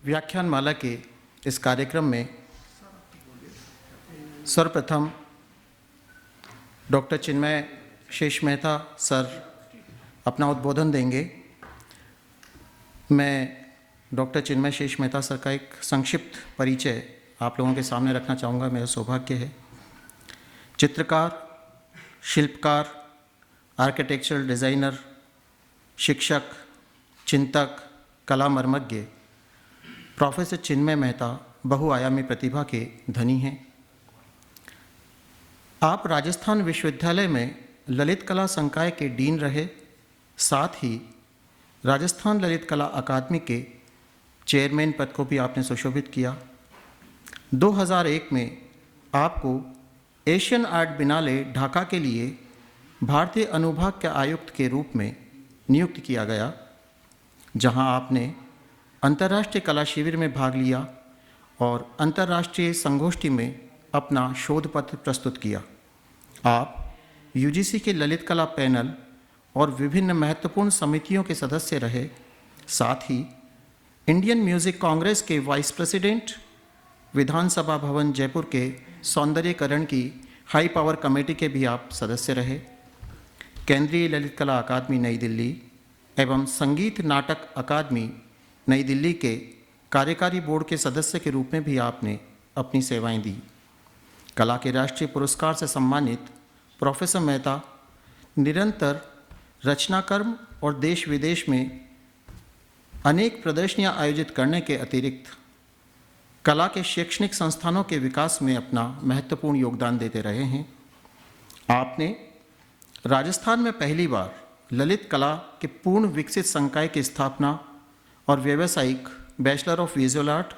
व्याख्यानमाला के इस कार्यक्रम में सर्वप्रथम डॉक्टर चिन्मय शेष मेहता सर अपना उद्बोधन देंगे। मैं डॉक्टर चिन्मय शेष मेहता सर का एक संक्षिप्त परिचय आप लोगों के सामने रखना चाहूँगा। मेरा सौभाग्य है। चित्रकार, शिल्पकार, आर्किटेक्चरल डिज़ाइनर, शिक्षक, चिंतक, कला मर्मज्ञ प्रोफेसर चिन्मय मेहता बहुआयामी प्रतिभा के धनी हैं। आप राजस्थान विश्वविद्यालय में ललित कला संकाय के डीन रहे, साथ ही राजस्थान ललित कला अकादमी के चेयरमैन पद को भी आपने सुशोभित किया। 2001 में आपको एशियन आर्ट बिनाले ढाका के लिए भारतीय अनुभाग के आयुक्त के रूप में नियुक्त किया गया, जहां आपने अंतर्राष्ट्रीय कला शिविर में भाग लिया और अंतर्राष्ट्रीय संगोष्ठी में अपना शोध पत्र प्रस्तुत किया। आप यूजीसी के ललित कला पैनल और विभिन्न महत्वपूर्ण समितियों के सदस्य रहे, साथ ही इंडियन म्यूजिक कांग्रेस के वाइस प्रेसिडेंट, विधानसभा भवन जयपुर के सौंदर्यीकरण की हाई पावर कमेटी के भी आप सदस्य रहे। केंद्रीय ललित कला अकादमी नई दिल्ली एवं संगीत नाटक अकादमी नई दिल्ली के कार्यकारी बोर्ड के सदस्य के रूप में भी आपने अपनी सेवाएं दी। कला के राष्ट्रीय पुरस्कार से सम्मानित प्रोफेसर मेहता निरंतर रचनाकर्म और देश विदेश में अनेक प्रदर्शनियां आयोजित करने के अतिरिक्त कला के शैक्षणिक संस्थानों के विकास में अपना महत्वपूर्ण योगदान देते रहे हैं। आपने राजस्थान में पहली बार ललित कला के पूर्ण विकसित संकाय की स्थापना और व्यावसायिक bachelor of visual art,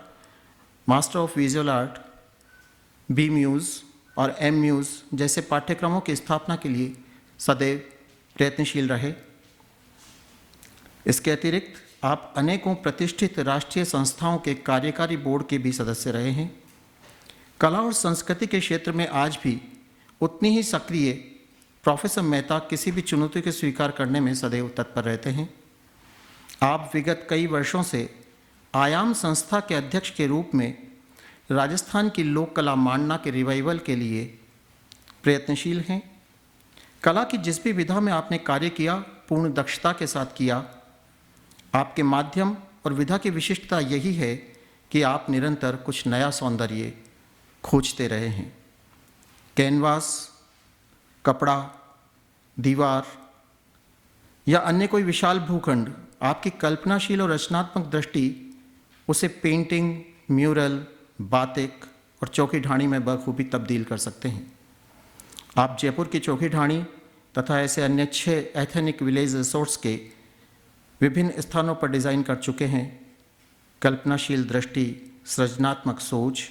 master of visual art, B Mus और एम म्यूज़ जैसे पाठ्यक्रमों की स्थापना के लिए सदैव प्रयत्नशील रहे। इसके अतिरिक्त आप अनेकों प्रतिष्ठित राष्ट्रीय संस्थाओं के कार्यकारी बोर्ड के भी सदस्य रहे हैं। कला और संस्कृति के क्षेत्र में आज भी उतनी ही सक्रिय प्रोफेसर मेहता किसी भी चुनौती को स्वीकार करने में सदैव तत्पर रहते हैं। आप विगत कई वर्षों से आयाम संस्था के अध्यक्ष के रूप में राजस्थान की लोक कला मांडना के रिवाइवल के लिए प्रयत्नशील हैं। कला की जिस भी विधा में आपने कार्य किया, पूर्ण दक्षता के साथ किया। आपके माध्यम और विधा की विशिष्टता यही है कि आप निरंतर कुछ नया सौंदर्य खोजते रहे हैं। कैनवास, कपड़ा, दीवार या अन्य कोई विशाल भूखंड, आपकी कल्पनाशील और रचनात्मक दृष्टि उसे पेंटिंग, म्यूरल, बातिक और चौकी ढाणी में बखूबी तब्दील कर सकते हैं। आप जयपुर की चौकी ढाणी तथा ऐसे अन्य 6 एथेनिक विलेज रिसोर्ट्स के विभिन्न स्थानों पर डिज़ाइन कर चुके हैं। कल्पनाशील दृष्टि, सृजनात्मक सोच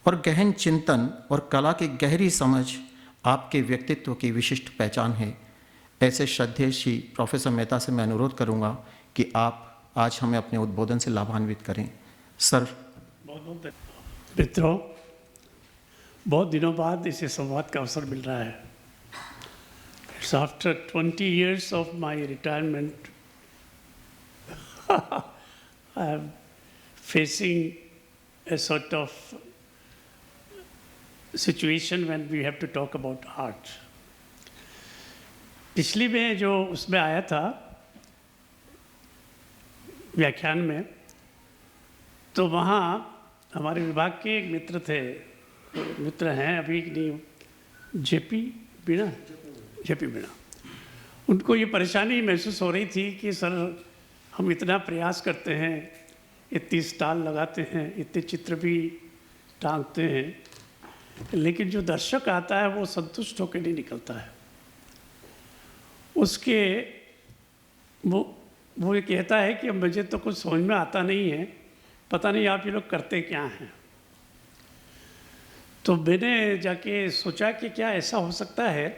और गहन चिंतन और कला की गहरी समझ आपके व्यक्तित्व की विशिष्ट पहचान है। ऐसे श्रद्धेय श्री प्रोफेसर मेहता से मैं अनुरोध करूंगा कि आप आज हमें अपने उद्बोधन से लाभान्वित करें। सर। बहुत मित्रों, बहुत दिनों बाद इसे संवाद का अवसर मिल रहा है। It's after 20 years of my retirement I am facing a sort of situation when we have to talk about art. पिछली में जो उसमें आया था व्याख्यान में, तो वहाँ हमारे विभाग के एक मित्र हैं अभी नहीं, जेपी मीणा। उनको ये परेशानी महसूस हो रही थी कि सर हम इतना प्रयास करते हैं, इतनी स्टॉल लगाते हैं, इतने चित्र भी टांगते हैं, लेकिन जो दर्शक आता है वो संतुष्ट होकर नहीं निकलता है। उसके वो ये कहता है कि मुझे तो कुछ समझ में आता नहीं है, पता नहीं आप ये लोग करते क्या हैं। तो मैंने जाके सोचा कि क्या ऐसा हो सकता है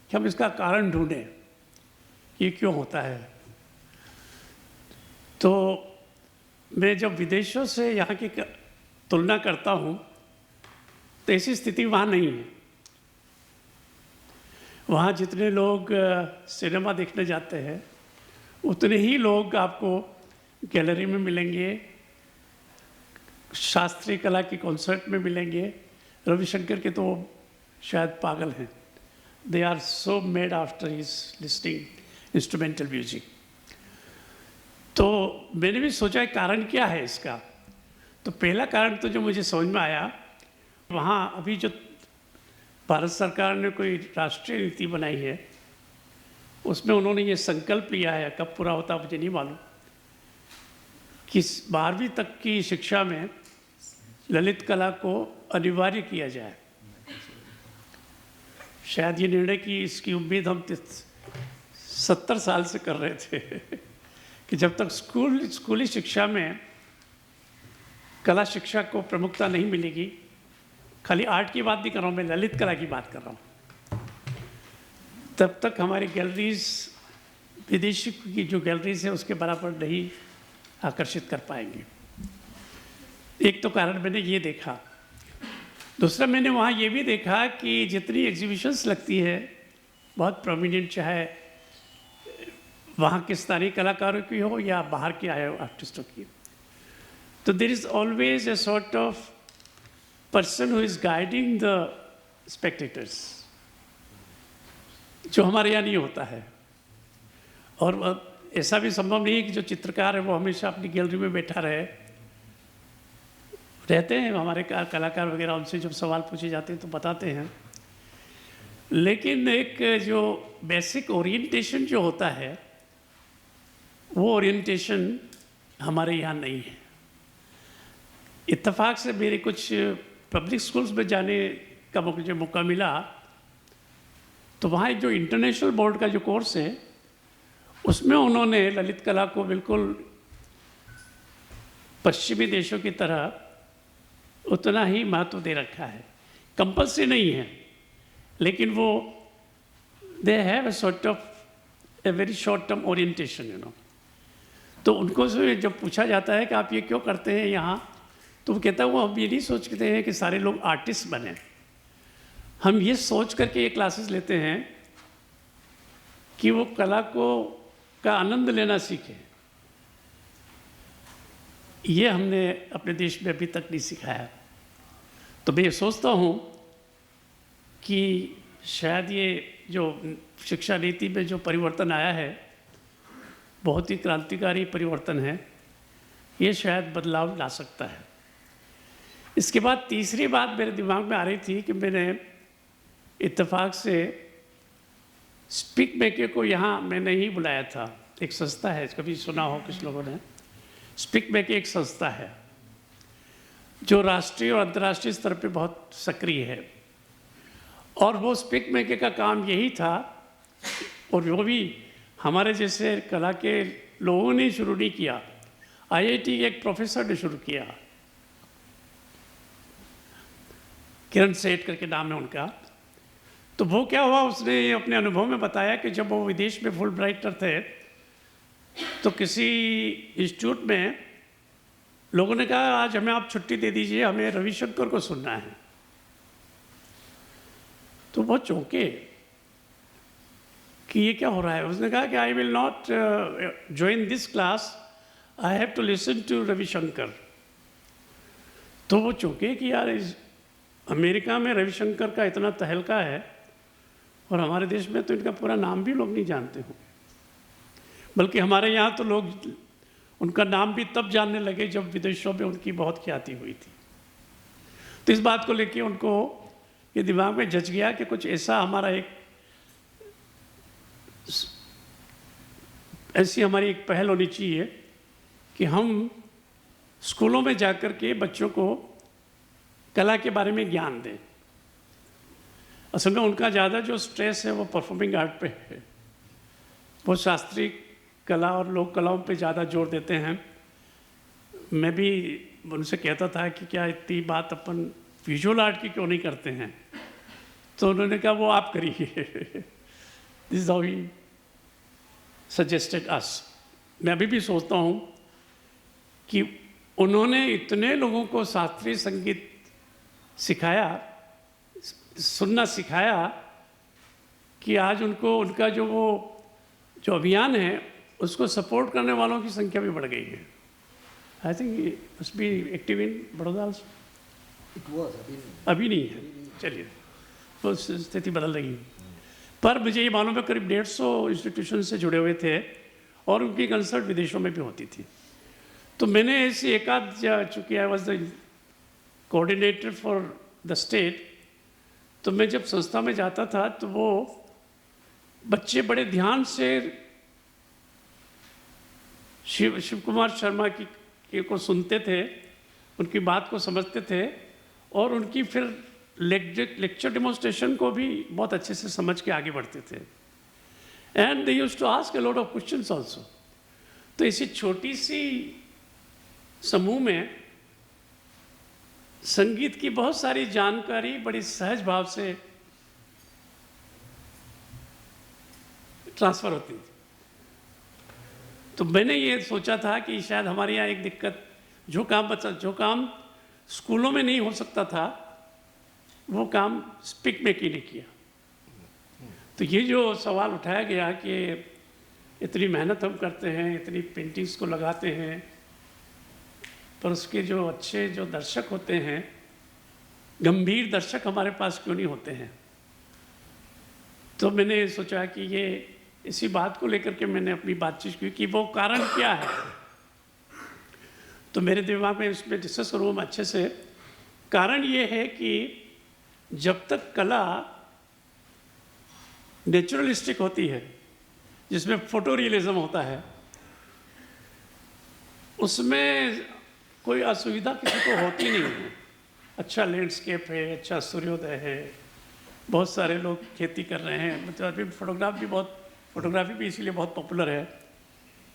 कि हम इसका कारण ढूंढें, ये क्यों होता है। तो मैं जब विदेशों से यहाँ की तुलना करता हूँ तो ऐसी स्थिति वहाँ नहीं है। वहाँ जितने लोग सिनेमा देखने जाते हैं उतने ही लोग आपको गैलरी में मिलेंगे, शास्त्रीय कला के कॉन्सर्ट में मिलेंगे। रविशंकर के तो शायद पागल हैं, they are so mad after his listing instrumental music. तो मैंने भी सोचा कारण क्या है इसका। तो पहला कारण तो जो मुझे समझ में आया, वहाँ अभी जो भारत सरकार ने कोई राष्ट्रीय नीति बनाई है, उसमें उन्होंने ये संकल्प लिया है, कब पूरा होता मुझे नहीं मालूम, कि 12वीं तक की शिक्षा में ललित कला को अनिवार्य किया जाए। शायद ये निर्णय की इसकी उम्मीद हम 70 साल से कर रहे थे कि जब तक स्कूली शिक्षा में कला शिक्षा को प्रमुखता नहीं मिलेगी, खाली आर्ट की बात नहीं कर रहा हूँ मैं, ललित कला की बात कर रहा हूँ, तब तक हमारी गैलरीज विदेशी की जो गैलरीज है उसके बराबर नहीं आकर्षित कर पाएंगे। एक तो कारण मैंने ये देखा। दूसरा मैंने वहाँ ये भी देखा कि जितनी एग्जीबिशंस लगती है बहुत प्रोमिनेंट, चाहे वहाँ के स्थानीय कलाकारों की हो या बाहर के आए आर्टिस्टों की, तो there is always a sort of person who is guiding the spectators, जो हमारे यहाँ नहीं होता है। और ऐसा भी संभव नहीं है कि जो चित्रकार है वो हमेशा अपनी गैलरी में बैठा रहते हैं हमारे कलाकार वगैरह, उनसे जब सवाल पूछे जाते हैं तो बताते हैं, लेकिन एक जो बेसिक ओरिएंटेशन जो होता है वो ओरिएंटेशन हमारे यहाँ नहीं है। इत्तेफाक से मेरे कुछ पब्लिक स्कूल्स में जाने का मुझे मौका मिला, तो वहाँ एक जो इंटरनेशनल बोर्ड का जो कोर्स है उसमें उन्होंने ललित कला को बिल्कुल पश्चिमी देशों की तरह उतना ही महत्व दे रखा है। कंपल्सरी नहीं है, लेकिन वो they have a sort of a very short term orientation, you know. तो उनको से जब पूछा जाता है कि आप ये क्यों करते हैं यहाँ, तो वो कहता है वो हम ये नहीं सोचते हैं कि सारे लोग आर्टिस्ट बने, हम ये सोच करके ये क्लासेस लेते हैं कि वो कला का आनंद लेना सीखें। ये हमने अपने देश में अभी तक नहीं सिखाया। तो मैं ये सोचता हूँ कि शायद ये जो शिक्षा नीति में जो परिवर्तन आया है बहुत ही क्रांतिकारी परिवर्तन है, ये शायद बदलाव ला सकता है। इसके बाद तीसरी बात मेरे दिमाग में आ रही थी कि मैंने इत्तेफाक से स्पीक मेकर को यहाँ मैंने ही बुलाया था। एक संस्था है, कभी सुना हो कुछ लोगों ने, स्पीक मेकर एक संस्था है जो राष्ट्रीय और अंतर्राष्ट्रीय स्तर पे बहुत सक्रिय है, और वो स्पीक मेकर का काम यही था, और वो भी हमारे जैसे कला के लोगों ने शुरू नहीं किया, आईआईटी के एक प्रोफेसर ने शुरू किया, किरण सेठ करके नाम है उनका। तो वो क्या हुआ, उसने अपने अनुभव में बताया कि जब वो विदेश में फुल ब्राइटर थे तो किसी इंस्टीट्यूट में लोगों ने कहा आज हमें आप छुट्टी दे दीजिए, हमें रविशंकर को सुनना है। तो वो चौंके कि ये क्या हो रहा है। उसने कहा कि I will not join this class, I have to listen to Ravi Shankar. तो वो चौंके कि यार इस अमेरिका में रविशंकर का इतना तहलका है और हमारे देश में तो इनका पूरा नाम भी लोग नहीं जानते हो, बल्कि हमारे यहाँ तो लोग उनका नाम भी तब जानने लगे जब विदेशों में उनकी बहुत ख्याति हुई थी। तो इस बात को लेके उनको ये दिमाग में जच गया कि कुछ ऐसा हमारा ऐसी हमारी एक पहल होनी चाहिए कि हम स्कूलों में जाकर के बच्चों को कला के बारे में ज्ञान दें। असल में उनका ज़्यादा जो स्ट्रेस है वो परफॉर्मिंग आर्ट पे है, वो शास्त्रीय कला और लोक कलाओं पे ज़्यादा जोर देते हैं। मैं भी उनसे कहता था कि क्या इतनी बात अपन विजुअल आर्ट की क्यों नहीं करते हैं, तो उन्होंने कहा वो आप करिए। दिस हाउ ही सजेस्टेड अस। मैं अभी भी सोचता हूँ कि उन्होंने इतने लोगों को शास्त्रीय संगीत सिखाया, सुनना सिखाया, कि आज उनको उनका जो अभियान है उसको सपोर्ट करने वालों की संख्या भी बढ़ गई है। I think must be active in Baroda also. अभी नहीं है, चलिए वो स्थिति बदल रही है। पर मुझे ये मालूम है करीब 150 इंस्टीट्यूशन से जुड़े हुए थे और उनकी कंसल्ट विदेशों में भी होती थी। तो मैंने ऐसे एक आध, चूँकि I was the coordinator for the state, तो मैं जब संस्था में जाता था तो वो बच्चे बड़े ध्यान से शिव कुमार शर्मा की को सुनते थे, उनकी बात को समझते थे और उनकी फिर लेक्चर डेमोन्स्ट्रेशन को भी बहुत अच्छे से समझ के आगे बढ़ते थे। And they used to ask a lot of questions also. तो इसी छोटी सी समूह में संगीत की बहुत सारी जानकारी बड़ी सहज भाव से ट्रांसफर होती थी। तो मैंने ये सोचा था कि शायद हमारे यहाँ एक दिक्कत, जो काम स्कूलों में नहीं हो सकता था वो काम स्पीक में की नहीं किया। तो ये जो सवाल उठाया गया कि इतनी मेहनत हम करते हैं, इतनी पेंटिंग्स को लगाते हैं, पर उसके जो अच्छे जो दर्शक होते हैं, गंभीर दर्शक हमारे पास क्यों नहीं होते हैं। तो मैंने सोचा कि ये इसी बात को लेकर के मैंने अपनी बातचीत की कि वो कारण क्या है। तो मेरे दिमाग में उसमें डिस्कस करूँ मैं अच्छे से। कारण ये है कि जब तक कला नेचुरलिस्टिक होती है, जिसमें फोटो रियलिज्म होता है, उसमें कोई असुविधा किसी को होती नहीं है। अच्छा लैंडस्केप है, अच्छा सूर्योदय है, बहुत सारे लोग खेती कर रहे हैं, मतलब अभी फोटोग्राफी भी इसीलिए बहुत पॉपुलर है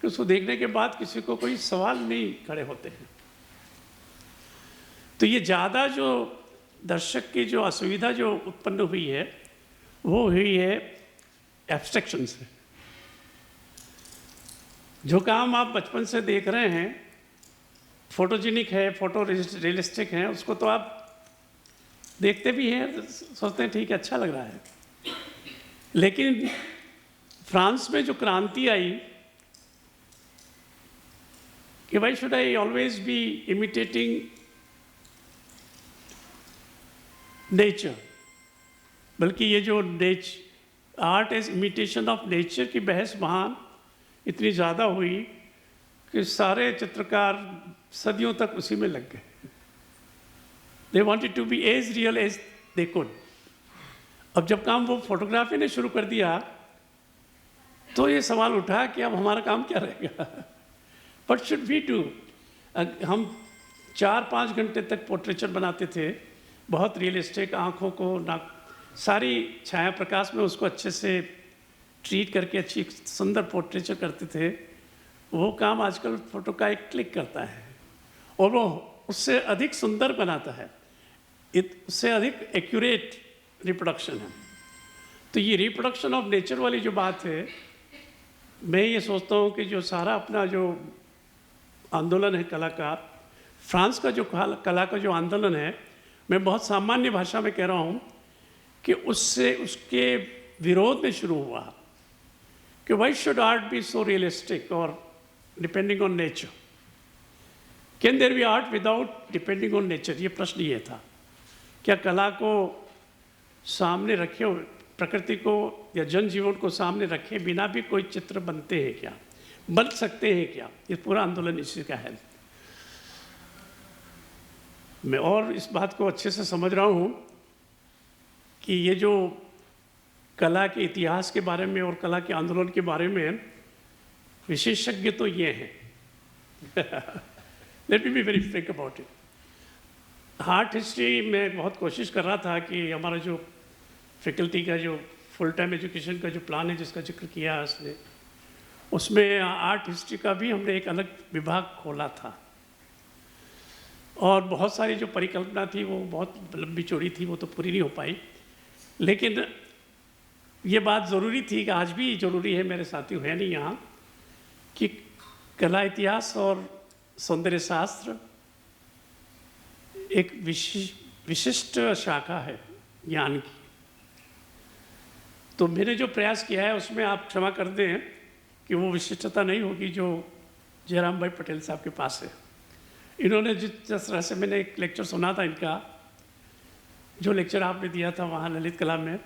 कि उसको देखने के बाद किसी को कोई सवाल नहीं खड़े होते हैं। तो ये ज़्यादा जो दर्शक की जो असुविधा जो उत्पन्न हुई है वो हुई है एब्स्ट्रैक्शन से। जो काम आप बचपन से देख रहे हैं फोटोजेनिक है, फोटो रियलिस्टिक है, उसको तो आप देखते भी हैं, सोचते हैं ठीक है अच्छा लग रहा है। लेकिन फ्रांस में जो क्रांति आई कि why should I always be imitating nature, बल्कि ये जो art as imitation of nature की बहस वहाँ इतनी ज़्यादा हुई कि सारे चित्रकार सदियों तक उसी में लग गए। They wanted to be as real as they could. अब जब काम वो फोटोग्राफी ने शुरू कर दिया तो ये सवाल उठा कि अब हमारा काम क्या रहेगा। But should we do. हम 4-5 घंटे तक पोर्ट्रेचर बनाते थे, बहुत रियलिस्टिक, आँखों को ना सारी छाया प्रकाश में उसको अच्छे से ट्रीट करके अच्छी सुंदर पोर्ट्रेचर करते थे। वो काम आजकल फोटो का एक क्लिक करता है और वो उससे अधिक सुंदर बनाता है, उससे अधिक एक्यूरेट रिप्रोडक्शन है। तो ये रिप्रोडक्शन ऑफ नेचर वाली जो बात है, मैं ये सोचता हूँ कि जो सारा अपना जो आंदोलन है कला का, फ्रांस का जो कला का जो आंदोलन है, मैं बहुत सामान्य भाषा में कह रहा हूँ कि उसके विरोध में शुरू हुआ कि why should art be so realistic और depending on nature. Can there be art without depending on nature. ये प्रश्न ये था, क्या कला को सामने रखे, प्रकृति को या जनजीवन को सामने रखे बिना भी कोई चित्र बनते हैं क्या, बन सकते हैं क्या। ये पूरा आंदोलन इसी का है। मैं और इस बात को अच्छे से समझ रहा हूँ कि ये जो कला के इतिहास के बारे में और कला के आंदोलन के बारे में विशेषज्ञ तो ये हैं। Let me be very Frank about it. Art history में बहुत कोशिश कर रहा था कि हमारा जो फैकल्टी का जो फुल टाइम एजुकेशन का जो प्लान है जिसका जिक्र किया उसने, उसमें आर्ट हिस्ट्री का भी हमने एक अलग विभाग खोला था। और बहुत सारी जो परिकल्पना थी वो बहुत लंबी चौड़ी थी, वो तो पूरी नहीं हो पाई। लेकिन ये बात ज़रूरी थी कि आज भी ज़रूरी है, मेरे साथी है नहीं यहाँ, कि कला इतिहास और सौंदर्य शास्त्र एक विशिष्ट शाखा है ज्ञान की। तो मैंने जो प्रयास किया है उसमें आप क्षमा कर दें कि वो विशिष्टता नहीं होगी जो जयराम भाई पटेल साहब के पास है। इन्होंने जिस तरह से मैंने एक लेक्चर सुना था इनका, जो लेक्चर आपने दिया था वहाँ ललित कला में,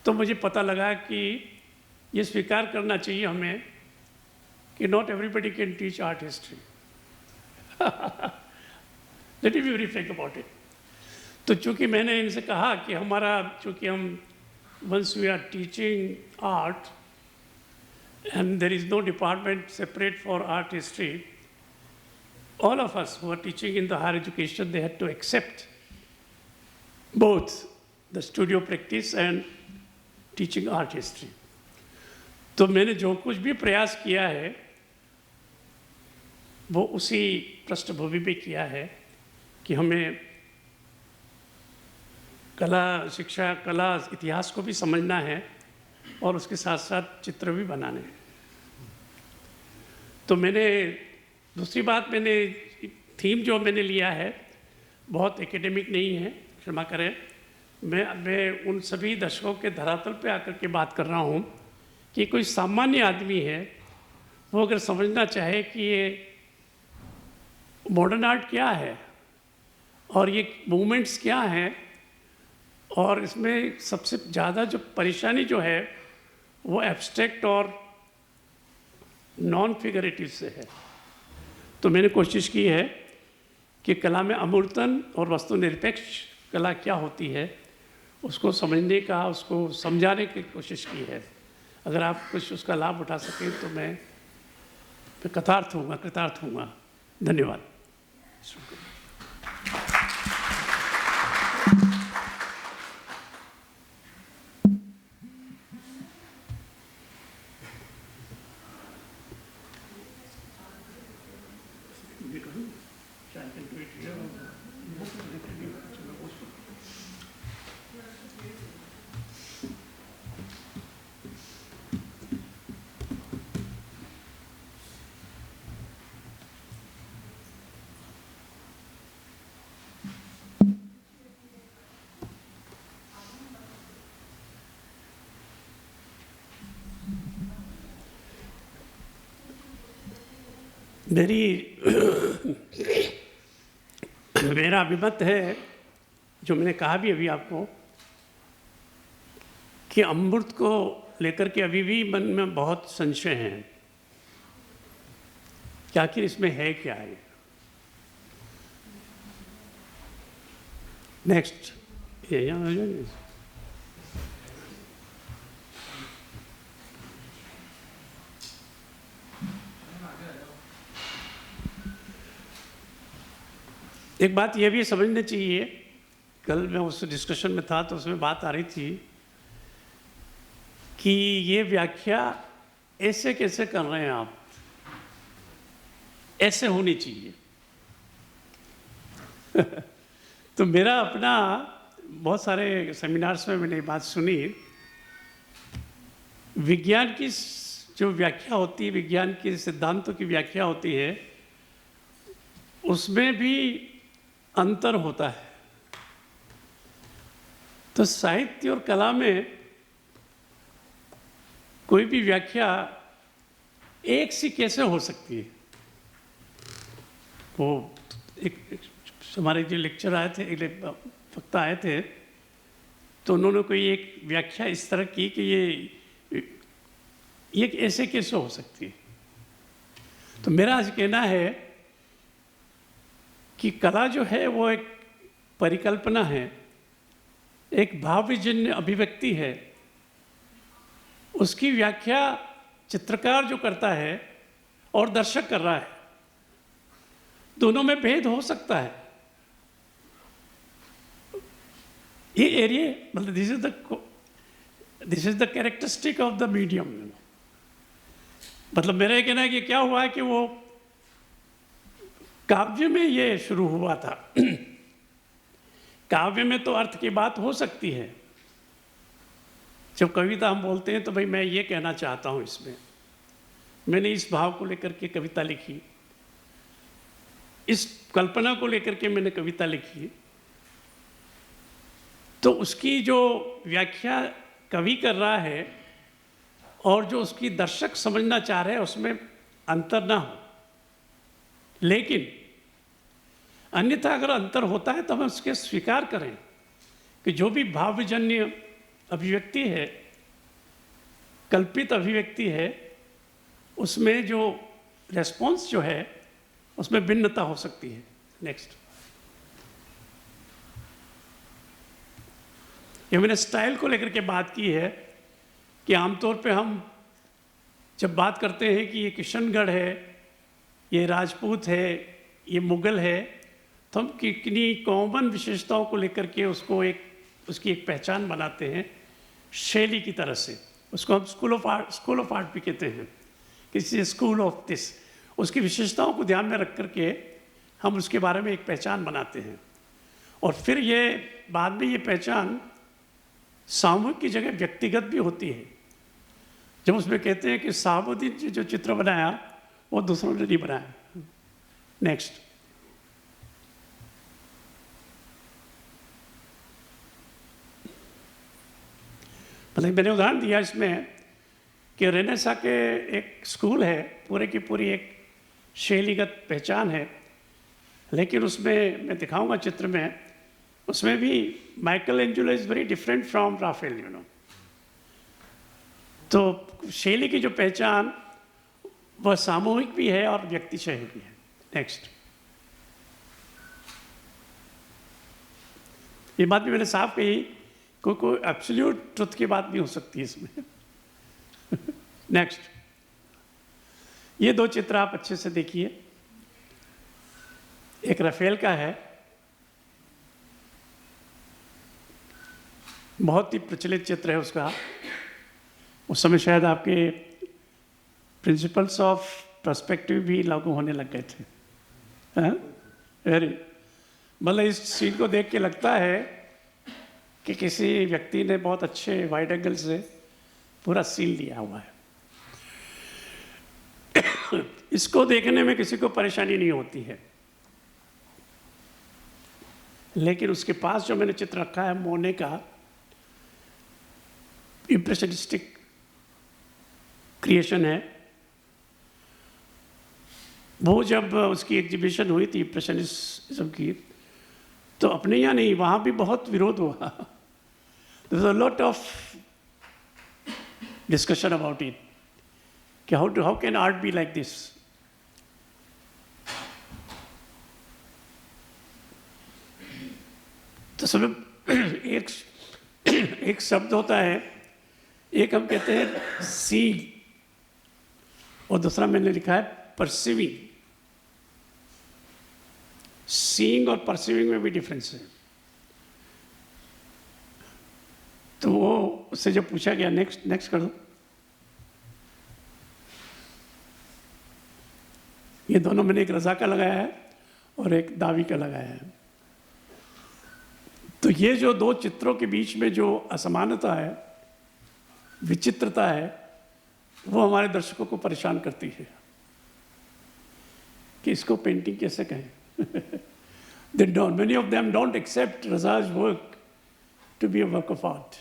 तो मुझे पता लगा कि ये स्वीकार करना चाहिए हमें कि not everybody can teach art history. Let me be very Frank about it. तो चूँकि मैंने इनसे कहा कि हमारा, चूँकि हम once we are teaching art and there is no department separate for art history, all of us who are teaching in the higher education, they had to accept both the studio practice and teaching art history. तो मैंने जो कुछ भी प्रयास किया है वो उसी पृष्ठभूमि पे किया है कि हमें कला शिक्षा, कला इतिहास को भी समझना है और उसके साथ साथ चित्र भी बनाने हैं। तो मैंने दूसरी बात, मैंने थीम जो मैंने लिया है बहुत एकेडमिक नहीं है, क्षमा करें। मैं उन सभी दर्शकों के धरातल पे आकर के बात कर रहा हूँ कि कोई सामान्य आदमी है, वो अगर समझना चाहे कि ये मॉडर्न आर्ट क्या है और ये मूवमेंट्स क्या हैं, और इसमें सबसे ज़्यादा जो परेशानी जो है वो एब्स्ट्रैक्ट और नॉन फिगरेटिव से है, तो मैंने कोशिश की है कि कला में अमूर्तन और वस्तुनिरपेक्ष कला क्या होती है उसको समझने का, उसको समझाने की कोशिश की है। अगर आप कुछ उसका लाभ उठा सकें तो मैं कृतार्थ हूँगा। धन्यवाद। मेरा अभिमत है, जो मैंने कहा भी अभी आपको, कि अमृत को लेकर के अभी भी मन में बहुत संशय हैं कि आखिर इसमें है क्या है। नेक्स्ट एक बात यह भी समझना चाहिए, कल मैं उस डिस्कशन में था तो उसमें बात आ रही थी कि ये व्याख्या ऐसे कैसे कर रहे हैं आप, ऐसे होनी चाहिए। तो मेरा अपना बहुत सारे सेमिनार्स में मैंने ये बात सुनी, विज्ञान की जो व्याख्या होती है, विज्ञान के सिद्धांतों की व्याख्या होती है, उसमें भी अंतर होता है। तो साहित्य और कला में कोई भी व्याख्या एक सी कैसे हो सकती है। वो एक हमारे जो लेक्चर आए थे, वक्ता आए थे, तो उन्होंने कोई एक व्याख्या इस तरह की कि ये ऐसे कैसे हो सकती है। तो मेरा आज कहना है कि कला जो है वो एक परिकल्पना है, एक भावजन्य अभिव्यक्ति है। उसकी व्याख्या चित्रकार जो करता है और दर्शक कर रहा है, दोनों में भेद हो सकता है। ये एरिया मतलब this is the characteristic of the medium. मतलब मेरा ये कहना है कि क्या हुआ है कि वो काव्य में ये शुरू हुआ था। काव्य में तो अर्थ की बात हो सकती है। जब कविता हम बोलते हैं तो भाई मैं ये कहना चाहता हूँ, इसमें मैंने इस भाव को लेकर के कविता लिखी, इस कल्पना को लेकर के मैंने कविता लिखी, तो उसकी जो व्याख्या कवि कर रहा है और जो उसकी दर्शक समझना चाह रहे हैं उसमें अंतर ना हो। लेकिन अन्यथा अगर अंतर होता है तो हमें उसके स्वीकार करें कि जो भी भावजन्य अभिव्यक्ति है, कल्पित अभिव्यक्ति है, उसमें जो रेस्पॉन्स जो है उसमें भिन्नता हो सकती है। नेक्स्ट, ये मैंने स्टाइल को लेकर के बात की है कि आमतौर पे हम जब बात करते हैं कि ये किशनगढ़ है, ये राजपूत है, ये मुगल है, तो हम कितनी कॉमन विशेषताओं को लेकर के उसकी एक पहचान बनाते हैं शैली की तरह से। उसको हम स्कूल ऑफ आर्ट भी कहते हैं, किसी स्कूल ऑफ दिस। उसकी विशेषताओं को ध्यान में रख करके हम उसके बारे में एक पहचान बनाते हैं, और फिर ये बाद में ये पहचान सामूहिक की जगह व्यक्तिगत भी होती है। जब उसमें कहते हैं कि साहबुद्दीन जी जो चित्र बनाया वो दूसरों ने नहीं बनाया। नेक्स्ट, मतलब मैंने उदाहरण दिया इसमें कि रेनेसा के एक स्कूल है, पूरे की पूरी एक शैलीगत पहचान है, लेकिन उसमें मैं दिखाऊंगा चित्र में, उसमें भी Michelangelo is very different from Raphael, you know. तो शैली की जो पहचान वह सामूहिक भी है और व्यक्तिशय भी है। नेक्स्ट, ये बात भी मैंने साफ कही, कोई एब्सोल्यूट ट्रुथ की बात भी हो सकती है इसमें। नेक्स्ट, ये दो चित्र आप अच्छे से देखिए। एक राफेल का है, बहुत ही प्रचलित चित्र है उसका। उस समय शायद आपके प्रिंसिपल्स ऑफ पर्सपेक्टिव भी लागू होने लग गए थे। वेरी, मतलब इस सीन को देख के लगता है कि किसी व्यक्ति ने बहुत अच्छे वाइड एंगल से पूरा सीन लिया हुआ है। इसको देखने में किसी को परेशानी नहीं होती है, लेकिन उसके पास जो मैंने चित्र रखा है मोने का, इम्प्रेशनिस्टिक क्रिएशन है। वो जब उसकी एग्जीबिशन हुई थी इम्प्रेशनिज्म की, तो अपने यहाँ नहीं, वहाँ भी बहुत विरोध हुआ। There was a lot of discussion about it, कि how can art be like this? तो सब एक शब्द होता है, एक हम कहते हैं सी, और दूसरा मैंने लिखा है परसीविंग। सीइंग और परसीविंग में भी डिफरेंस है। तो वो उससे जब पूछा गया, नेक्स्ट कर दो, ये दोनों मैंने एक रजा का लगाया है और एक दावी का लगाया है। तो ये जो दो चित्रों के बीच में जो असमानता है, विचित्रता है, वो हमारे दर्शकों को परेशान करती है कि इसको पेंटिंग कैसे कहें। Many of them don't accept Raza's work to be a work of art.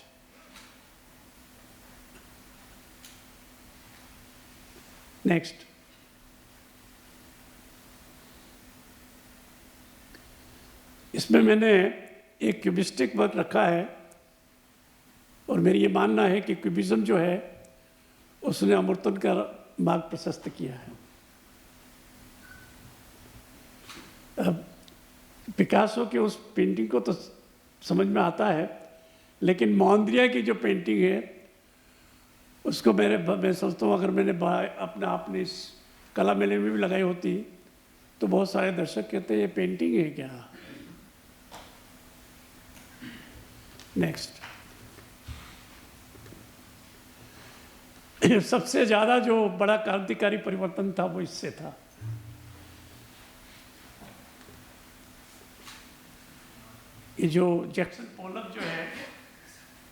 Next. इसमें मैंने एक क्यूबिस्टिक वर्क रखा है, और मेरी ये मानना है कि क्यूबिज्म जो है उसने अमूर्तन का मार्ग प्रशस्त किया है। अब पिकासो की उस पेंटिंग को तो समझ में आता है, लेकिन मोंद्रिया की जो पेंटिंग है उसको मैं सोचता हूँ अगर मैंने अपने इस कला मेले में भी लगाई होती तो बहुत सारे दर्शक कहते हैं ये पेंटिंग है क्या। नेक्स्ट, सबसे ज़्यादा जो बड़ा क्रांतिकारी परिवर्तन था वो इससे था। ये जो जैक्सन पोलक जो है,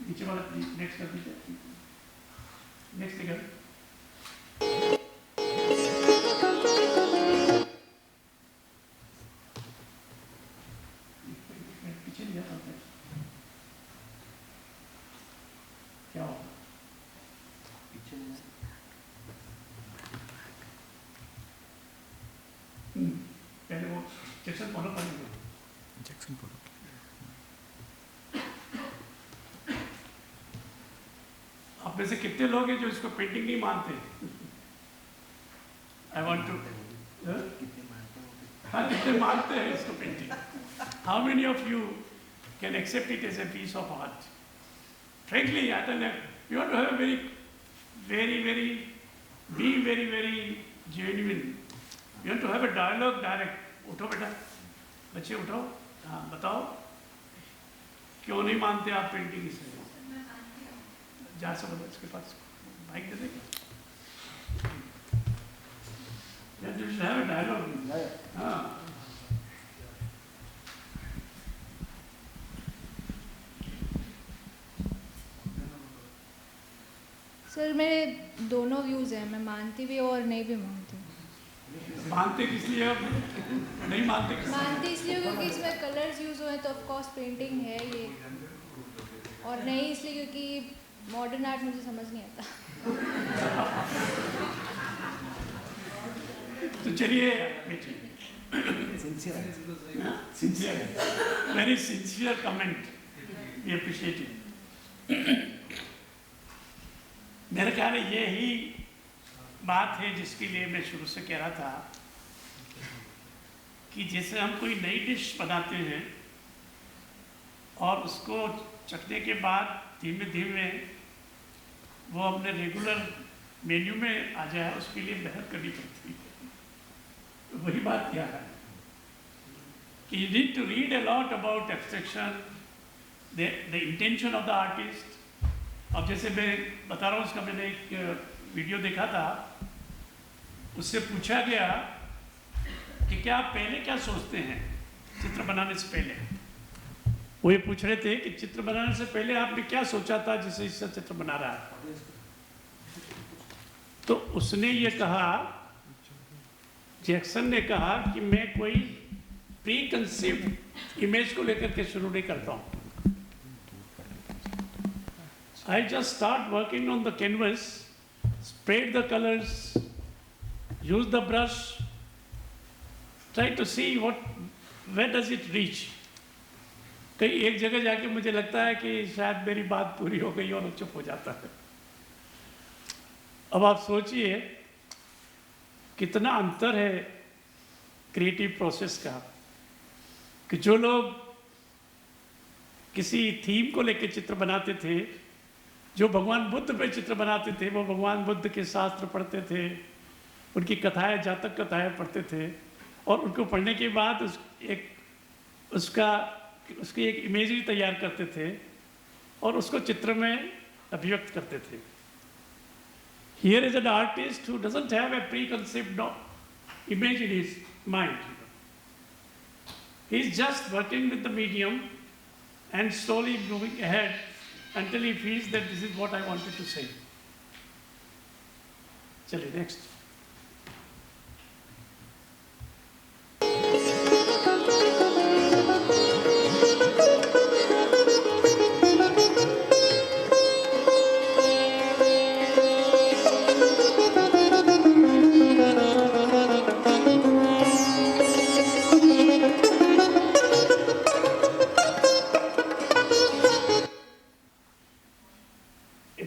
नीचे वाला नेक्स्ट कर दीजिए, नेक्स्ट फिगर। पीछे लिया था क्या होगा, पीछे पहले वो जैक्सन फॉलो करेंगे। Jackson follow. आप में से कितने लोग हैं जो इसको पेंटिंग नहीं मानते? आई वॉन्ट टू, हाँ कितने मानते हैं इसको painting? How many of you can accept it as a piece of art? Frankly I don't know, you want to have a very be very genuine, you want to have a dialogue direct. उठो बेटा, बच्चे उठो, हाँ बताओ क्यों नहीं मानते आप पेंटिंग इसे? जा सकते इसके पास माइक दे देंगे, डायलॉग। हाँ सर मेरे दोनों व्यूज़ हैं, मैं मानती भी हूँ और नहीं भी मानती हूँ। मानते किस लिए आप नहीं मानते? मानती इसलिए क्योंकि इसमें कलर्स यूज़ हुए तो ऑफ कोर्स पेंटिंग है ये, और नहीं इसलिए क्योंकि मॉडर्न आर्ट मुझे समझ नहीं आता। तो चलिए sincere, very sincere comment, we appreciate it. मेरे ख्याल है यही बात है जिसके लिए मैं शुरू से कह रहा था कि जैसे हम कोई नई डिश बनाते हैं और उसको चखने के बाद धीमे धीमे वो अपने रेगुलर मेन्यू में आ जाए, उसके लिए मेहनत करनी पड़ती है। तो वही बात क्या है कि you need to read a lot about abstraction, the intention of the artist। अब जैसे मैं बता रहा हूँ, उसका मैंने एक वीडियो देखा था, उससे पूछा गया कि क्या आप पहले क्या सोचते हैं चित्र बनाने से पहले। वो ये पूछ रहे थे कि चित्र बनाने से पहले आपने क्या सोचा था जिससे इससे चित्र बना रहा है। तो उसने ये कहा, जैक्सन ने कहा कि मैं कोई प्री कंसीव्ड इमेज को लेकर के शुरू नहीं करता हूँ। I just start working on the canvas, spread the colors, use the brush, try to see where does it reach। कहीं एक जगह जाके मुझे लगता है कि शायद मेरी बात पूरी हो गई और चुप हो जाता है। अब आप सोचिए कितना अंतर है क्रिएटिव प्रोसेस का, कि जो लोग किसी थीम को लेकर चित्र बनाते थे, जो भगवान बुद्ध पे चित्र बनाते थे, वो भगवान बुद्ध के शास्त्र पढ़ते थे, उनकी कथाएं, जातक कथाएं पढ़ते थे, और उनको पढ़ने के बाद उसकी एक इमेजरी तैयार करते थे और उसको चित्र में अभिव्यक्त करते थे। Here is an artist who doesn't have a preconceived image in his mind. He is just working with the medium and slowly moving ahead until he feels that this is what I wanted to say. चलिए next।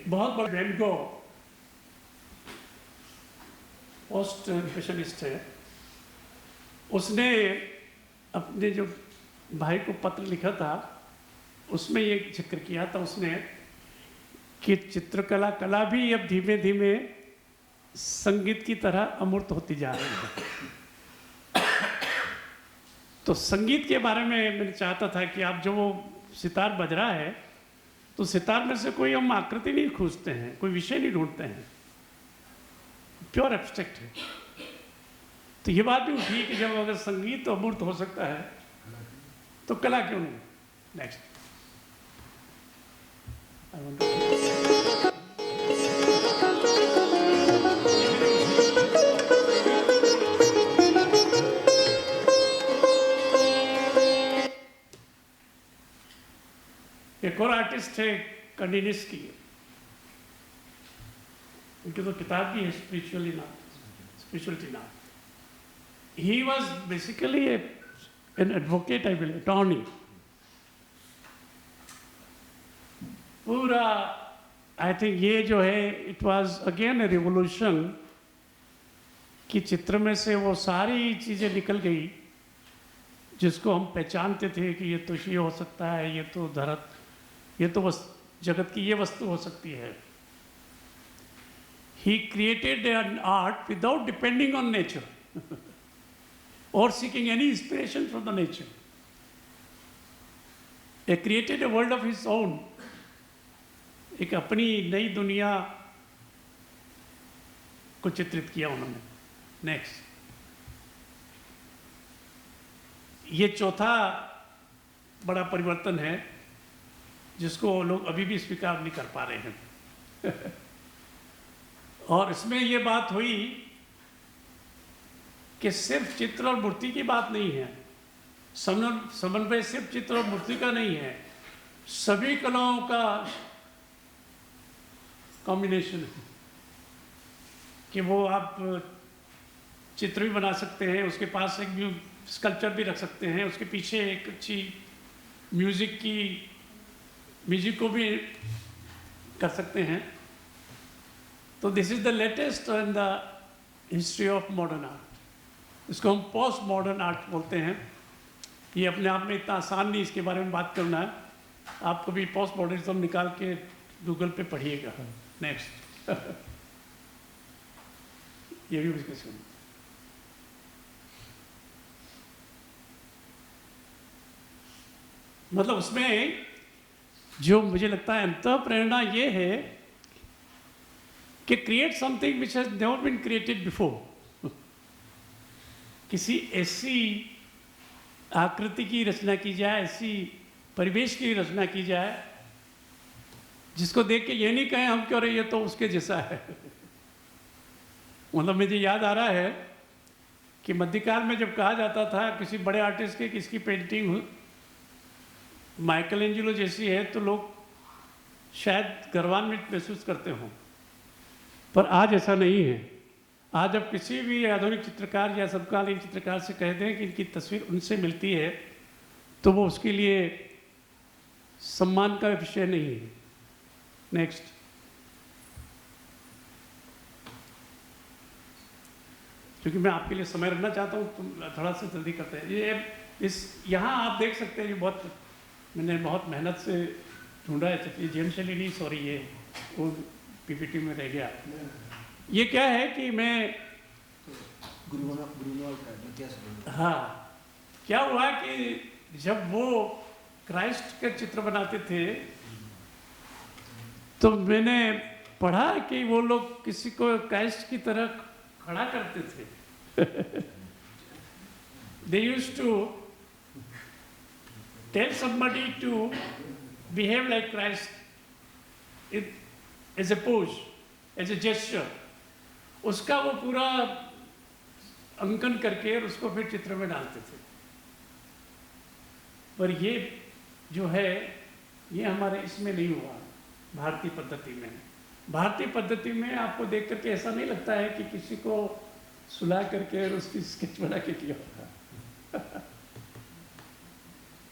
बहुत बड़ा van गो post impressionist है, उसने अपने जो भाई को पत्र लिखा था उसमें ये जिक्र किया था उसने कि चित्रकला कला भी अब धीमे धीमे संगीत की तरह अमूर्त होती जा रही है। तो संगीत के बारे में मैंने चाहता था कि आप जो वो सितार बज रहा है, तो सितार में से कोई हम आकृति नहीं खोजते हैं, कोई विषय नहीं ढूंढते हैं, प्योर एब्स्ट्रैक्ट है। तो ये बात भी उठी कि जब अगर संगीत तो अमूर्त हो सकता है तो कला क्यों नहीं। नेक्स्ट। एक और आर्टिस्ट है कंडिनिस्की, उनकी तो किताब भी है स्पिरिचुअलिटी नाम। He was basically A an advocate, I will attorney. पूरा आई थिंक ये जो है it was again a revolution कि चित्र में से वो सारी चीज़ें निकल गई जिसको हम पहचानते थे कि ये तो ये हो सकता है, ये तो ये तो जगत की ये वस्तु हो सकती है। He created an art without depending on nature or seeking any inspiration from the nature. He created a world of his own. एक अपनी नई दुनिया को चित्रित किया उन्होंने। नेक्स्ट, ये चौथा बड़ा परिवर्तन है जिसको लोग अभी भी स्वीकार नहीं कर पा रहे हैं। और इसमें ये बात हुई कि सिर्फ चित्र और मूर्ति की बात नहीं है, समन्वय सिर्फ चित्र और मूर्ति का नहीं है, सभी कलाओं का कॉम्बिनेशन है कि वो आप चित्र भी बना सकते हैं, उसके पास एक स्कल्पचर भी रख सकते हैं, उसके पीछे एक अच्छी म्यूजिक को भी कर सकते हैं। तो this is the latest in the history of modern art. इसको हम पोस्ट मॉडर्न आर्ट बोलते हैं। ये अपने आप में इतना आसान नहीं इसके बारे में बात करना है, आप कभी पोस्ट मॉडर्निज्म निकाल के गूगल पे पढ़िएगा। नेक्स्ट ये भी डिस्कस करूँ। मतलब उसमें जो मुझे लगता है अंतः प्रेरणा ये है कि create something which has never been created before. किसी ऐसी आकृति की रचना की जाए, ऐसी परिवेश की रचना की जाए जिसको देख के ये नहीं कहें हम क्यों रहे ये तो उसके जैसा है। मतलब मुझे याद आ रहा है कि मध्यकाल में जब कहा जाता था किसी बड़े आर्टिस्ट के किसकी पेंटिंग माइकल एंजेलो जैसी है तो लोग शायद गर्वान्वित महसूस करते हों, पर आज ऐसा नहीं है। आज अब किसी भी आधुनिक चित्रकार या समकालीन चित्रकार से कह दें कि इनकी तस्वीर उनसे मिलती है तो वो उसके लिए सम्मान का विषय नहीं है। नेक्स्ट, क्योंकि मैं आपके लिए समय रखना चाहता हूँ, तुम थोड़ा सा जल्दी करते हैं। यहाँ आप देख सकते हैं, ये मैंने बहुत मेहनत से ढूंढा है, ये जेम शैली नहीं, सॉरी ये वो पीपीटी में रह गया। ये क्या है कि मैं हाँ, क्या हुआ कि जब वो क्राइस्ट के चित्र बनाते थे तो मैंने पढ़ा कि वो लोग किसी को क्राइस्ट की तरह खड़ा करते थे। They used to tell somebody to behave like Christ as a pose, as a gesture. उसका वो पूरा अंकन करके उसको फिर चित्र में डालते थे। पर ये जो है ये हमारे इसमें नहीं हुआ, भारतीय पद्धति में। भारतीय पद्धति में आपको देख करके ऐसा नहीं लगता है कि किसी को सुला करके और उसकी स्केच बना के किया होगा।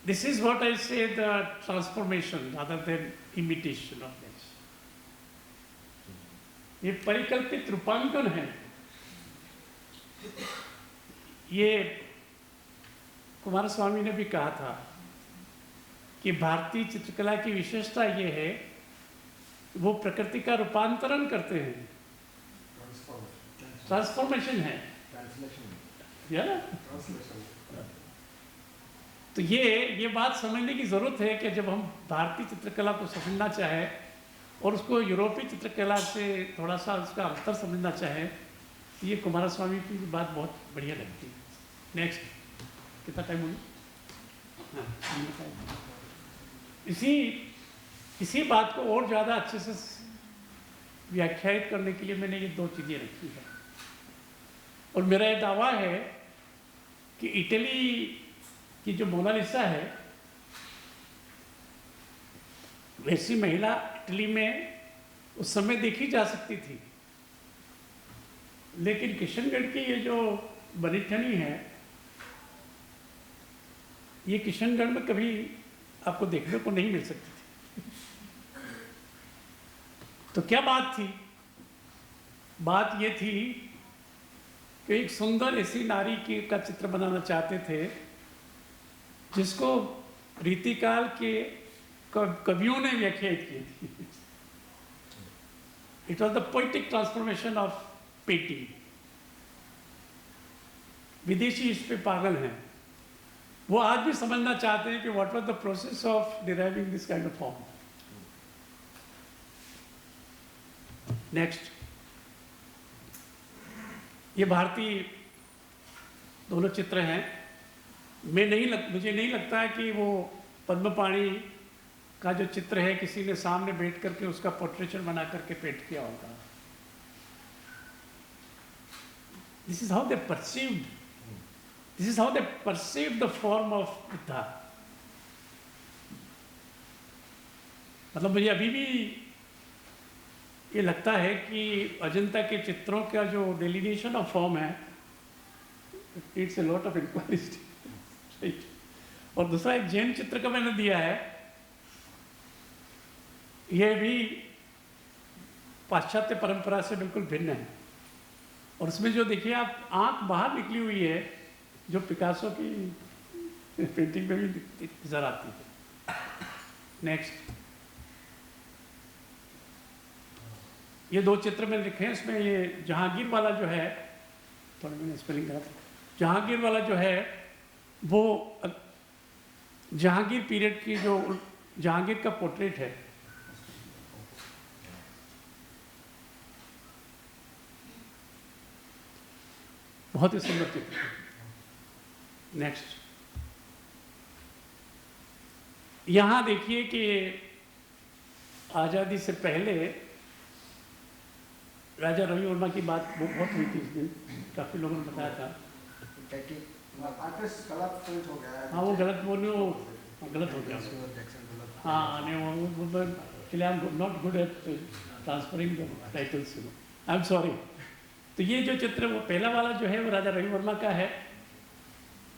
This is what I say, the transformation rather than imitation of this. ये परिकल्पित रूपांकन है। ये कुमारस्वामी ने भी कहा था कि भारतीय चित्रकला की विशेषता ये है वो प्रकृति का रूपांतरण करते हैं। ट्रांसफॉर्मेशन है ना? तो ये बात समझने की ज़रूरत है कि जब हम भारतीय चित्रकला को समझना चाहें और उसको यूरोपीय चित्रकला से थोड़ा सा उसका अंतर समझना चाहें तो ये कुमारस्वामी की बात बहुत बढ़िया लगती है। नेक्स्ट, कितना टाइम हो गया? हाँ, इसी बात को और ज़्यादा अच्छे से व्याख्यायित करने के लिए मैंने ये दो चीज़ें रखी है। और मेरा ये दावा है कि इटली की जो मोनालिसा है वैसी महिला इटली में उस समय देखी जा सकती थी, लेकिन किशनगढ़ की ये जो बनी ठनी है ये किशनगढ़ में कभी आपको देखने को नहीं मिल सकती थी। तो क्या बात थी? बात ये थी कि एक सुंदर ऐसी नारी का चित्र बनाना चाहते थे जिसको रीतिकाल के कवियों ने व्याख्यायित की थी। It was the poetic transformation of painting. विदेशी इस पे पागल हैं, वो आज भी समझना चाहते हैं कि what was the process of deriving this kind of form. Next, ये भारतीय दोनों चित्र हैं। मुझे नहीं लगता है कि वो पद्मपाणि का जो चित्र है किसी ने सामने बैठ करके उसका पोर्ट्रेचर बना करके पेंट किया होगा। This is how they perceived, this is how they perceive the form of Buddha. मतलब मुझे अभी भी ये लगता है कि अजंता के चित्रों का जो डेलिनेशन ऑफ फॉर्म है, it's a lot of inquiries. और दूसरा एक जैन चित्र का मैंने दिया है, यह भी पाश्चात्य परंपरा से बिल्कुल भिन्न है। और उसमें जो देखिए आप, आंख बाहर निकली हुई है, जो पिकासो की पेंटिंग में भी नजर आती है। नेक्स्ट, ये दो चित्र मैंने लिखे हैं। इसमें ये जहांगीर वाला जो है, थोड़ा मैंने स्पेलिंग करा था, जहांगीर वाला जो है वो जहांगीर पीरियड की जो जहांगीर का पोर्ट्रेट है। बहुत ही सुंदर चित्र। नेक्स्ट, यहां देखिए कि आज़ादी से पहले राजा रवि वर्मा की बात बहुत हुई थी इस दिन, काफ़ी लोगों ने बताया था। हाँ, वो गलत बोले, वो गलत हो गया। हाँ, नहीं, वो I am not good at transferring the titles, I am sorry. तो ये जो चित्र, वो पहला वाला जो है वो राजा रवि वर्मा का है,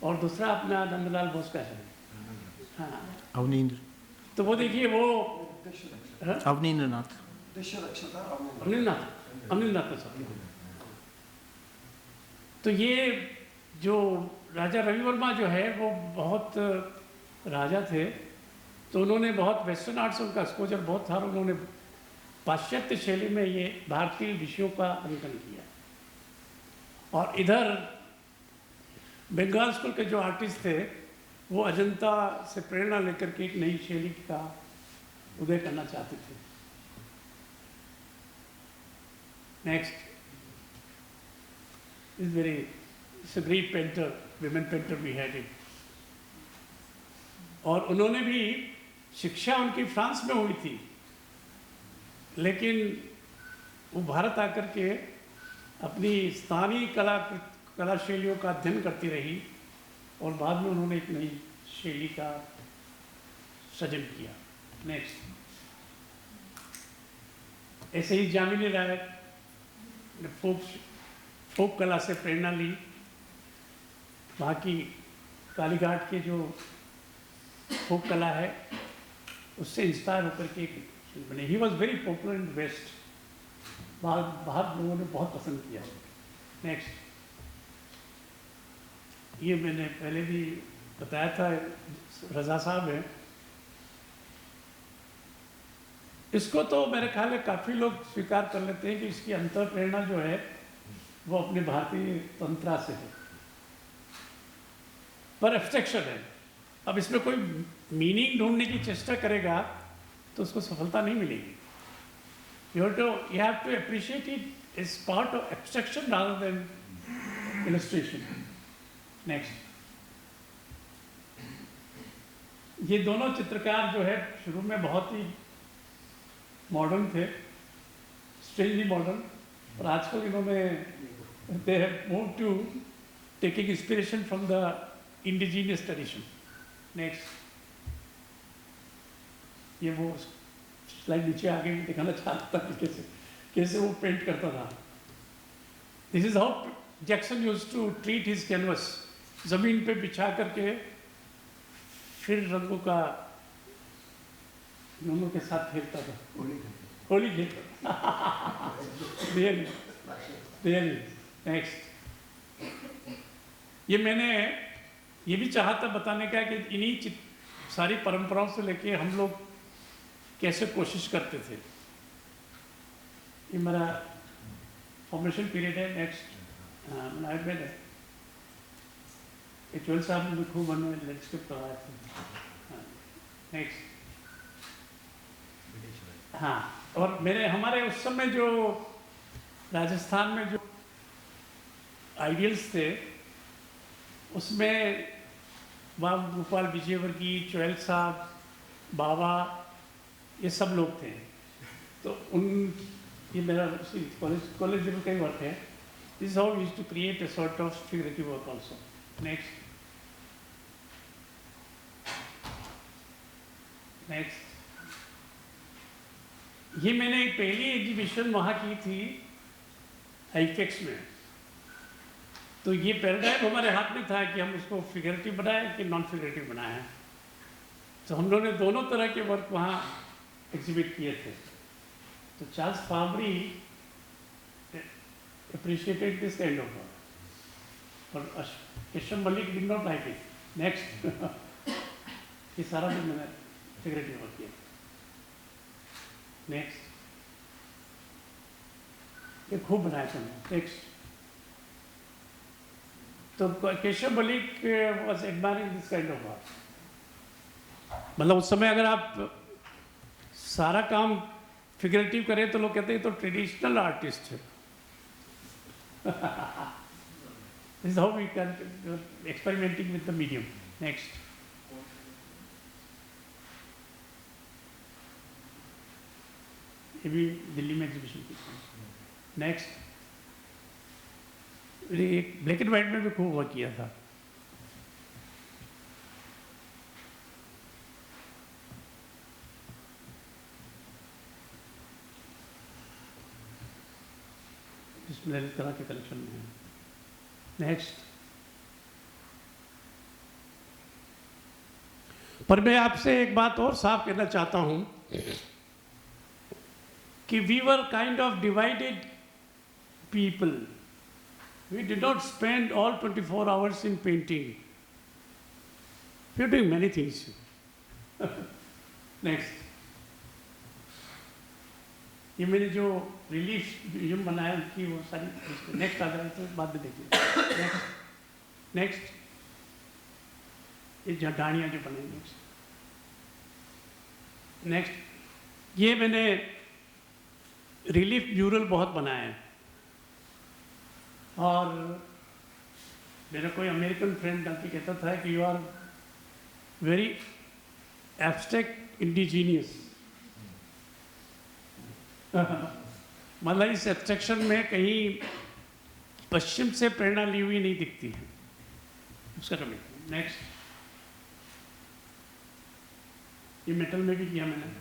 और दूसरा अपना नंदलाल बोस का है। हाँ, अवनींद्र, तो वो देखिए वो अवनींद्रनाथ, अनिलनाथ साहब। तो ये जो राजा रवि वर्मा जो है वो बहुत राजा थे, तो उन्होंने बहुत वेस्टर्न आर्ट्स, उनका एक्सपोजर बहुत था। उन्होंने पाश्चात्य शैली में ये भारतीय विषयों का अंकन किया। और इधर बंगाल स्कूल के जो आर्टिस्ट थे वो अजंता से प्रेरणा लेकर के एक नई शैली का उदय करना चाहते थे। Next is very, it's a great painter, women painter we had it. और उन्होंने भी शिक्षा उनकी फ्रांस में हुई थी, लेकिन वो भारत आकर के अपनी स्थानीय कला शैलियों का अध्ययन करती रही, और बाद में उन्होंने एक नई शैली का सृजन किया। नेक्स्ट, ऐसे ही जामिनी राय ने फोक कला से प्रेरणा ली। वहाँ की कालीघाट के जो फोक कला है उससे इंस्पायर होकर के एक बने। He was very popular in west, बाहर लोगों ने बहुत पसंद किया। नेक्स्ट, ये मैंने पहले भी बताया था, रजा साहब है। इसको तो मेरे ख्याल है काफ़ी लोग स्वीकार कर लेते हैं कि इसकी अंतर प्रेरणा जो है वो अपने भारतीय तंत्रा से है, पर एब्स्ट्रैक्शन है। अब इसमें कोई मीनिंग ढूंढने की चेष्टा करेगा तो उसको सफलता नहीं मिलेगी। You have to appreciate it as part of abstraction rather than illustration. Next, ये दोनों चित्रकार जो है शुरू में बहुत ही मॉडर्न थे, स्ट्रेंजली मॉडर्न, और आजकल इन्होंने they have moved to taking inspiration from the indigenous tradition. Next, ये वो स्लाइड नीचे आगे दिखाना चाहता था कैसे वो पेंट करता था। This is how Jackson used to treat his canvas. ज़मीन पे बिछा करके फिर रंगों का रंगों के साथ खेलता था, होली खेलता था। Really really. नेक्स्ट, ये मैंने ये भी चाहा था बताने का कि इन्हीं सारी परंपराओं से लेके हम लोग कैसे कोशिश करते थे। ये मेरा फॉर्मेशन पीरियड है। नेक्स्ट आयुर्वेद है। ये 12 साहब ने खूब हमें लैंडस्केप करवाए थे। नेक्स्ट, हाँ, और हमारे उस समय जो राजस्थान में जो आइडियल्स थे उसमें बाबा गोपाल विजयवर्गीय, चौहल साहब, बाबा, ये सब लोग थे। तो ये मेरा कॉलेज लेवल का ही वर्क है। This is how we used to create a sort of figurative work also. Next, ये मैंने पहली एग्जीबिशन वहाँ की थी आईफेक्स में। तो ये पैराडाइम हमारे हाथ में था कि हम उसको फिगरेटिव बनाएं कि नॉन फिगरेटिव बनाएं। तो हम लोगों ने दोनों तरह के वर्क वहाँ एग्जिबिट किए थे। तो Charles फावरी appreciated this kind of work, but Keshav Malik did not like it. Next, ये सारा दिन मैंने फिगरेटिव वर्क किया। नेक्स्ट, ये खूब बनाया था। नेक्स्ट, तो Keshav Malik was admiring this kind of work. मतलब उस समय अगर आप सारा काम फिगरेटिव करें तो लोग कहते हैं तो ट्रेडिशनल आर्टिस्ट है। This is how we can experimenting with the medium. Next, ये भी दिल्ली में एग्जीबिशन की। नेक्स्ट, एक ब्लैक एंड वाइट में भी खूब वर्क किया था। इसमें इस तरह के कलेक्शन में है। नेक्स्ट, पर मैं आपसे एक बात और साफ कहना चाहता हूं कि we were kind of divided people. We did not spend all 24 hours in painting. We are doing many things. Next, ये मैंने जो रिलीफ म्यूजियम बनाया उनकी वो सारी। नेक्स्ट आ जाए तो बाद में देखिए। नेक्स्ट, ये डाणियाँ जो बनाई। नेक्स्ट, ये मैंने रिलीफ म्यूरल बहुत बनाए हैं। और मेरा कोई अमेरिकन फ्रेंड आके कहता था कि you are very abstract indigenous. मतलब इस एब्स्ट्रैक्शन में कहीं पश्चिम से प्रेरणा ली हुई नहीं दिखती है उसका कमी। नेक्स्ट, ये मेटल में भी किया मैंने।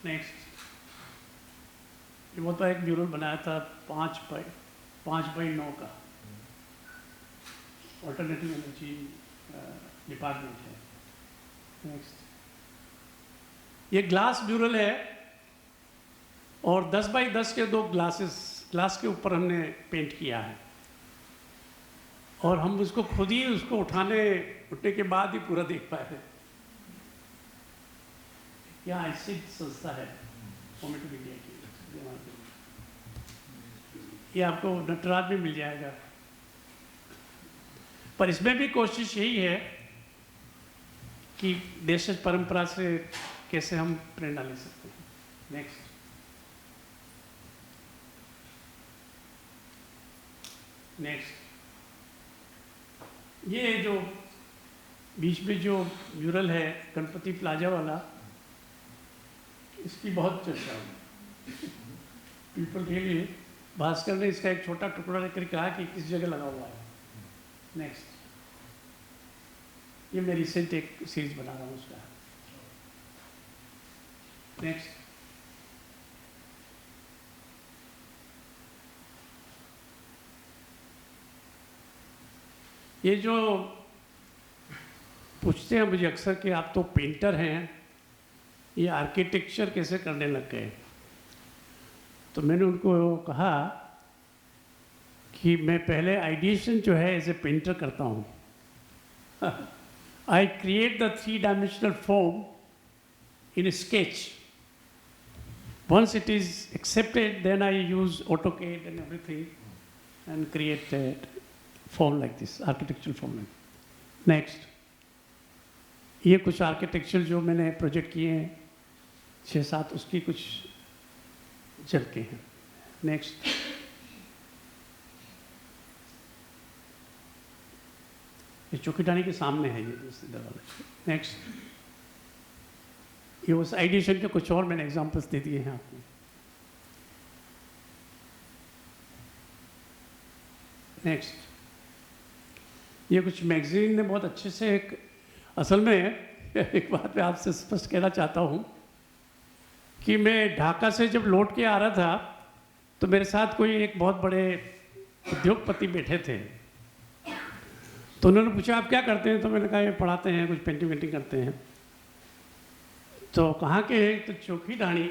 नेक्स्ट, ये वो तो एक म्यूरल बनाया था 5x9 का। ऑल्टरनेटिव एनर्जी डिपार्टमेंट है। नेक्स्ट, ये ग्लास म्यूरल है और 10x10 के 2 ग्लास के ऊपर हमने पेंट किया है। और हम उसको खुद ही उसको उठने के बाद ही पूरा देख पाए थे। यहाँ ऐसी संस्था है फॉर्मेटिव इंडिया की। ये आपको नटराज में मिल जाएगा। पर इसमें भी कोशिश यही है कि देश परंपरा से कैसे हम प्रेरणा ले सकते हैं। नेक्स्ट, ये जो बीच में जो म्यूरल है गणपति प्लाजा वाला, इसकी बहुत चर्चा हुई। पीपल के लिए भास्कर ने इसका एक छोटा टुकड़ा लेकर कहा कि किस जगह लगा हुआ है। नेक्स्ट, ये मैं रिसेंट एक सीरीज बना रहा हूँ उसका। नेक्स्ट, ये जो पूछते हैं मुझे अक्सर कि आप तो पेंटर हैं, ये आर्किटेक्चर कैसे करने लग गए? तो मैंने उनको कहा कि मैं पहले आइडिएशन जो है एज ए पेंटर करता हूँ. I create the three-dimensional form in a sketch. Once it is accepted, then I use AutoCAD and everything and create a form like this, architectural form. Next. ये कुछ architecture जो मैंने project किए हैं 6-7, उसकी कुछ झलके हैं. नेक्स्ट. ये चौकीडानी के सामने है ये दरवाजा. नेक्स्ट. ये उस आइडिएशन के कुछ और मैंने एग्जांपल्स दे दिए हैं आपको. नेक्स्ट. ये कुछ मैगजीन ने बहुत अच्छे से असल में एक बात मैं आपसे स्पष्ट कहना चाहता हूँ कि मैं ढाका से जब लौट के आ रहा था तो मेरे साथ कोई एक बहुत बड़े उद्योगपति बैठे थे. तो उन्होंने पूछा आप क्या करते हैं? तो मैंने कहा ये पढ़ाते हैं, कुछ पेंटिंग वेंटिंग करते हैं. तो कहाँ के हैं? तो चौकीडानी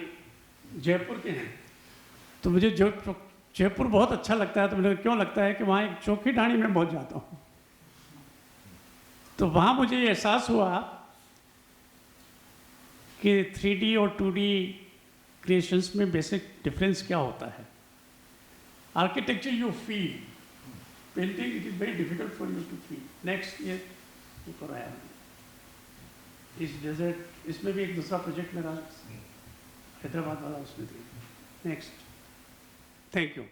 जयपुर के हैं. तो मुझे जयपुर बहुत अच्छा लगता है. तो मैंने कहा क्यों लगता है? कि वहाँ एक चौकीडानी में बहुत जाता हूँ. तो वहाँ मुझे ये एहसास हुआ कि 3D और 2D क्रिएशंस में बेसिक डिफरेंस क्या होता है. Architecture you feel, painting it is very difficult for you to feel. Next. ये करो है इस डेजर्ट, इसमें भी एक दूसरा प्रोजेक्ट मेरा हैदराबाद वाला उसमें दिया. नेक्स्ट. Thank you.